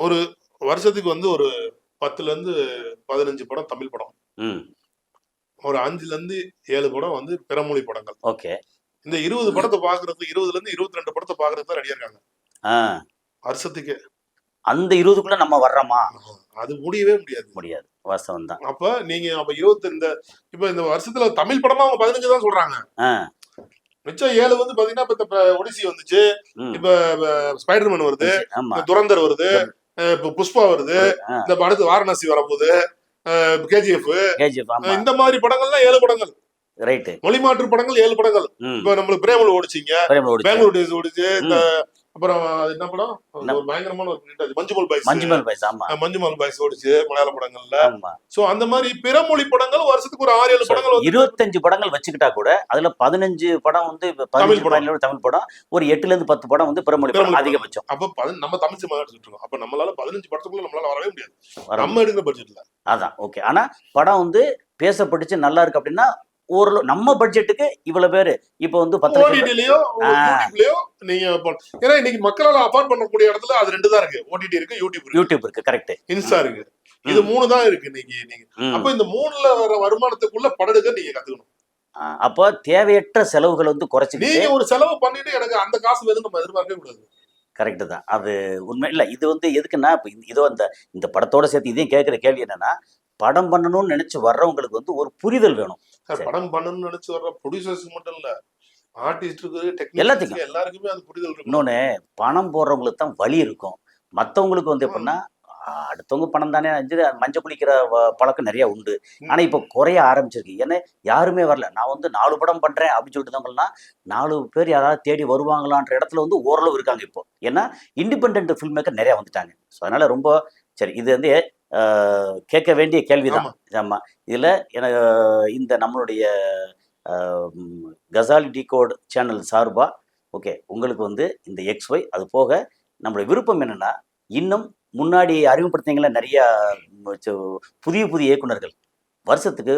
ஒரு வருஷத்துக்கு வந்து ஒரு 10ல இருந்து 15 படம் தமிழ் படம், ஒரு 5ல இருந்து 7 படம் வந்து பிறமொழி படங்கள். ஓகே. இந்த 20 படத்தை பாக்குறதுக்கு 20ல இருந்து 22 படத்தை பாக்குறதுக்கு தான் ரெடியா இருக்காங்க வருஷத்துக்கு. அந்த 20க்குள்ள நம்ம வர்றோமா? அது முடியவே முடியாது. வாஸ்தவம் தான். அப்ப நீங்க அப்ப 20 இப்ப இந்த வருஷத்துல தமிழ் படமா அவங்க 15 தான் சொல்றாங்க. மிச்சம் 7 வந்து பாத்தீங்கன்னா இப்ப ஒடிசி வந்துச்சு, இப்ப ஸ்பைடர்மேன் வருது, துரந்தர் வருது, இப்ப புஷ்பா வருது, இந்த அடுத்து வாரணாசி வரப்போகுது, கேஜிஎஃப், இந்த மாதிரி படங்கள்லாம் 7 படங்கள். ரைட். மொழி மாற்று படங்கள் 7 படங்கள். இப்ப நம்மளுக்கு பிரேமல் ஓடிச்சிங்க, பெங்களூர் டேஸ் ஓடிச்சு. இந்த அப்புறம் என்ன படம் பயங்கரமான ஒரு மஞ்சுமல் பாய்ஸ் ஓடிச்சு மலையாள படங்கள்ல. சோ அந்த மாதிரி பிறமொழி படங்கள் வருஷத்துக்கு ஒரு 6-7 படங்கள், 25 படங்கள் வச்சுக்கிட்டா கூட அதுல 15 படம் வந்து தமிழ் படம், ஒரு 8ல இருந்து 10 படம் வந்து பிறமொழி படம் அதிகபட்சம். அப்ப நம்ம தமிழ் சினிமா எடுத்துட்டு இருக்கோம். அப்ப நம்மளால 15 படத்துக்குள்ள நம்மளால வரவே முடியாது நம்ம எடுக்கிற பட்ஜெட்ல. அதான் ஓகே. ஆனா படம் வந்து பேசப்பட்டுச்சு நல்லா இருக்கு அப்படின்னா ஒரு நம்ம பட்ஜெட்டுக்கு இவ்வளவு பேரு இப்ப வந்து ஓடிடிலயோ யூடியூப்லயோ நீங்க ஏன்னா இன்னைக்கு மக்களால அஃபோர்ட் பண்ணக்கூடிய இடத்துல அது 2 தான் இருக்கு. ஓடிடி இருக்கு, யூடியூப் இருக்கு. கரெக்ட். இன்ஸ்டா இருக்கு. இது 3 தான் இருக்கு இன்னைக்கு. நீங்க அப்ப இந்த 3ல வர வருமானத்துக்குள்ள படம் எடுக்க நீங்க கத்துக்கணும். அப்ப தேவையற்ற செலவுகள் வந்து குறைச்சு நீங்க ஒரு செலவு பண்ணிட்டு எனக்கு அந்த காசு வேணும் நம்ம எதிர்பார்க்கவே கூடாது. கரெக்ட் தான். அது உண்மை இல்ல. இது வந்து எதுக்குன்னா இதோ இந்த படத்தோட சேர்த்து இதையும் கேட்கிற கேள்வி என்னன்னா, படம் பண்ணணும்னு நினைச்சு வர்றவங்களுக்கு வந்து ஒரு புரிதல் வேணும். படம் பண்ணணும்னு நினைச்சு வர்ற ப்ரொடியூசர்ஸ்க்கு மட்டும் இல்ல, ஆர்டிஸ்டுக்கு, எல்லாருக்குமே அது புரிதல் இருக்கும். இன்னொன்னு பணம் போடுறவங்களுக்கு தான் வலி இருக்கும். மற்றவங்களுக்கு வந்து எப்படின்னா அடுத்தவங்க பணம் தானே மஞ்சள் குளிக்கிற பழக்கம் நிறைய உண்டு. ஆனா இப்ப குறைய ஆரம்பிச்சிருக்கு. ஏன்னா யாருமே வரல. நான் வந்து 4 படம் பண்றேன் அப்படின்னு சொல்லிட்டு தான் 4 பேர் யாராவது தேடி வருவாங்களான்ற இடத்துல வந்து ஓரளவு இருக்காங்க இப்போ. ஏன்னா இண்டிபெண்டன்ட் ஃபில்ம் மேக்கர் நிறைய வந்துட்டாங்க. ஸோ அதனால ரொம்ப சரி. இது வந்து கேட்க வேண்டிய கேள்விதான். ஆமா. இதுல எனக்கு இந்த நம்மளுடைய கசாலி டிகோட் சேனல் சார்பா ஓகே உங்களுக்கு வந்து இந்த XY அது போக நம்மளுடைய விருப்பம் என்னன்னா, இன்னும் முன்னாடி அறிமுகப்படுத்தினீங்களா நிறைய புதிய இயக்குனர்கள் வருஷத்துக்கு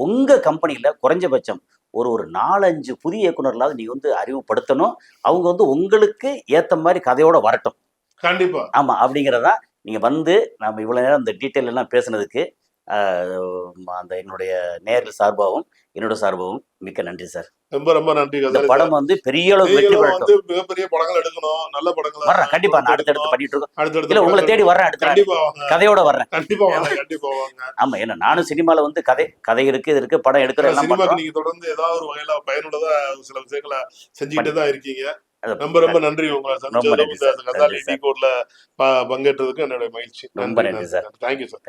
உங்க கம்பெனியில குறைஞ்சபட்சம் ஒரு 4-5 புதிய இயக்குனர்களாவது நீங்க வந்து அறிமுகப்படுத்தணும். அவங்க வந்து உங்களுக்கு ஏத்த மாதிரி கதையோட வரட்டும். கண்டிப்பா. ஆமா. அப்படிங்கிறதா நீங்க வந்து நம்ம இவ்வளவு நேரம் இந்த டீட்டெயில் எல்லாம் பேசுனதுக்கு அந்த என்னுடைய நேயர்கள் சார்பாகவும் என்னோட சார்பாகவும் மிக்க நன்றி சார். ரொம்ப நன்றி. இந்த படம் வந்து பெரிய அளவுக்கு வெற்றி பெறட்டும். மிகப்பெரிய படங்கள் எடுக்கணும், நல்ல படங்கள் வரேன். கண்டிப்பா நான் அடுத்தடுத்து பண்ணிட்டு இருக்கோம். இல்ல உங்களை தேடி வர்றேன். அடுத்த கதையோட வர்றேன். கண்டிப்பா வாங்க. ஆமா. ஏன்னா நானும் சினிமால வந்து கதை இருக்கு, இது இருக்கு, படம் எடுக்கிறேன். சினிமாக்கு நீங்க தொடர்ந்து ஏதாவது ஒரு வகையில பயனுள்ளதா சில விஷயங்களை செஞ்சுக்கிட்டே தான் இருக்கீங்க. ரொம்ப நன்றி. உங்களை சந்திச்சதுல கசாலி டிகோட்ல பங்கேற்றதுக்கு என்னோட மகிழ்ச்சி. ரொம்ப நன்றி சார். Thank you sir.